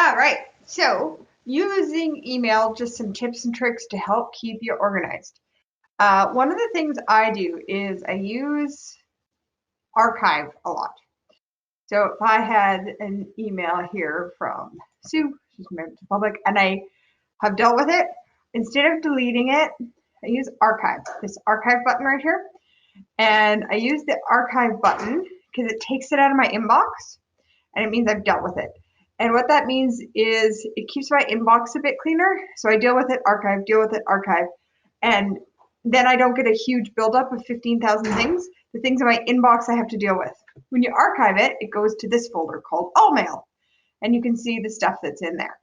All right. So using email, just some tips and tricks to help keep you organized. One of the things I do is I use archive a lot. So if I had an email here from Sue, she's a member of the public, and I have dealt with it, instead of deleting it, I use archive, this archive button right here. And I use the archive button because it takes it out of my inbox and it means I've dealt with it. And what that means is it keeps my inbox a bit cleaner. So I deal with it, archive, deal with it, archive. And then I don't get a huge buildup of 15,000 things. The things in my inbox I have to deal with. When you archive it, it goes to this folder called All Mail. And you can see the stuff that's in there.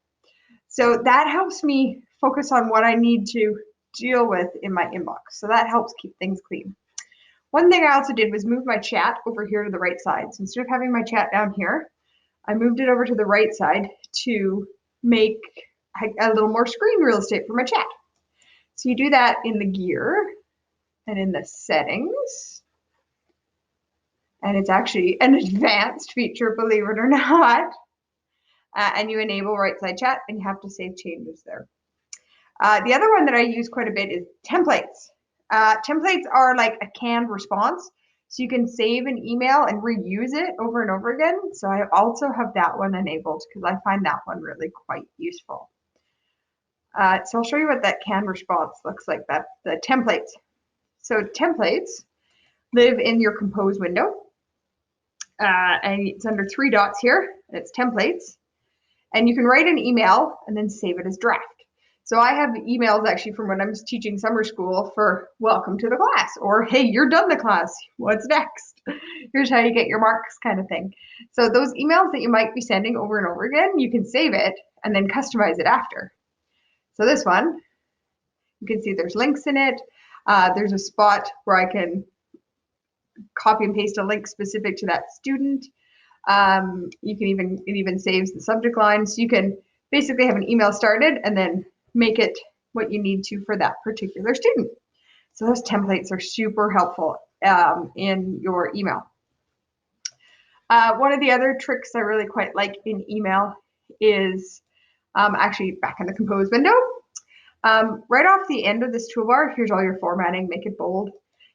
So that helps me focus on what I need to deal with in my inbox. So that helps keep things clean. One thing I also did was move my chat over here to the right side. So instead of having my chat down here, I moved it over to the right side to make a little more screen real estate for my chat. So you do that in the gear and in the settings. And it's actually an advanced feature, believe it or not. And you enable right side chat and you have to save changes there. The other one that I use quite a bit is templates. Templates are like a canned response. So you can save an email and reuse it over and over again. So I also have that one enabled because I find that one really quite useful. So I'll show you what that canned response looks like, the templates. So templates live in your Compose window. And it's under 3 dots here, and it's templates. And you can write an email and then save it as draft. So I have emails actually from when I was teaching summer school for welcome to the class, or hey, you're done the class, what's next? Here's how you get your marks kind of thing. So those emails that you might be sending over and over again, you can save it and then customize it after. So this one, you can see there's links in it. There's a spot where I can copy and paste a link specific to that student. You can it even saves the subject line. So you can basically have an email started and then make it what you need to for that particular student. So those templates are super helpful in your email. One of the other tricks I really quite like in email is actually back in the Compose window. Right off the end of this toolbar, here's all your formatting, make it bold.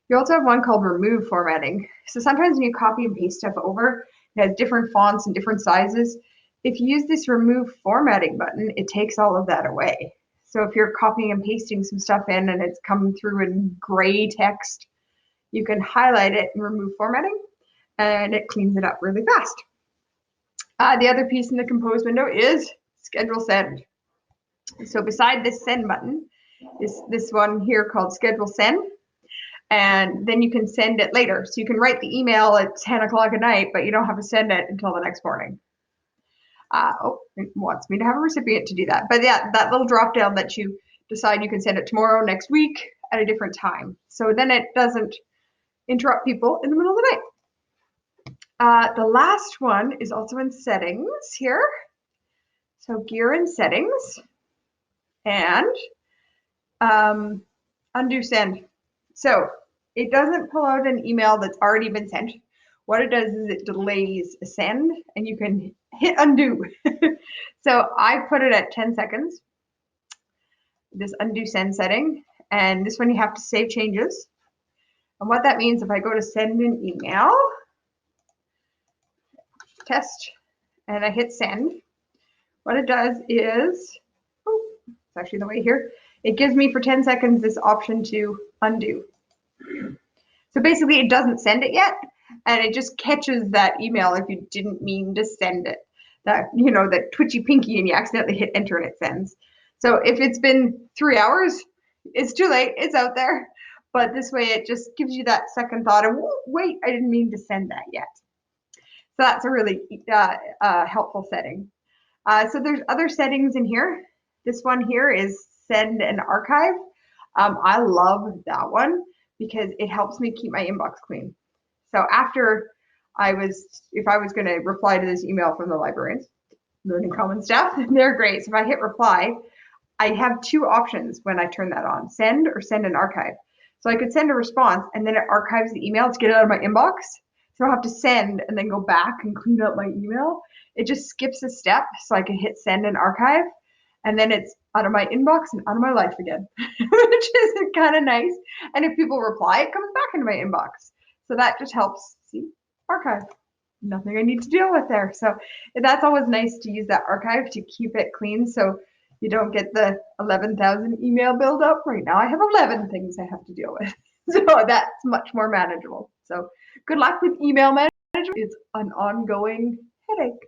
You also have one called remove formatting. So sometimes when you copy and paste stuff over, it has different fonts and different sizes. If you use this remove formatting button, it takes all of that away. So if you're copying and pasting some stuff in and it's coming through in gray text, you can highlight it and remove formatting, and it cleans it up really fast. The other piece in the Compose window is schedule send. So beside this send button is this one here called schedule send. And then you can send it later. So you can write the email at 10 o'clock at night, but you don't have to send it until the next morning. It wants me to have a recipient to do that. But yeah, that little drop down lets you decide you can send it tomorrow, next week, at a different time. So then it doesn't interrupt people in the middle of the night. The last one is also in settings here. So gear and settings and undo send. So it doesn't pull out an email that's already been sent. What it does is it delays a send and you can hit undo. So I put it at 10 seconds, this undo send setting, and this one you have to save changes. And what that means, if I go to send an email, test, and I hit send, what it does is, it's actually the way here, it gives me for 10 seconds this option to undo. So basically it doesn't send it yet, and it just catches that email if you didn't mean to send it. That, you know, that twitchy pinky and you accidentally hit enter and it sends. So if it's been 3 hours, it's too late, it's out there. But this way it just gives you that second thought of, wait, I didn't mean to send that yet. So that's a really helpful setting. So there's other settings in here. This one here is send and archive. I love that one because it helps me keep my inbox clean. So after if I was going to reply to this email from the librarians, Learning Commons staff, they're great. So if I hit reply, I have 2 options when I turn that on, send or send an archive. So I could send a response and then it archives the email to get it out of my inbox. So I have to send and then go back and clean up my email. It just skips a step so I can hit send and archive. And then it's out of my inbox and out of my life again, which is kind of nice. And if people reply, it comes back into my inbox. So that just helps see archive. Nothing I need to deal with there. So that's always nice to use that archive to keep it clean so you don't get the 11,000 email buildup. Right now I have 11 things I have to deal with. So that's much more manageable. So good luck with email management. It's an ongoing headache.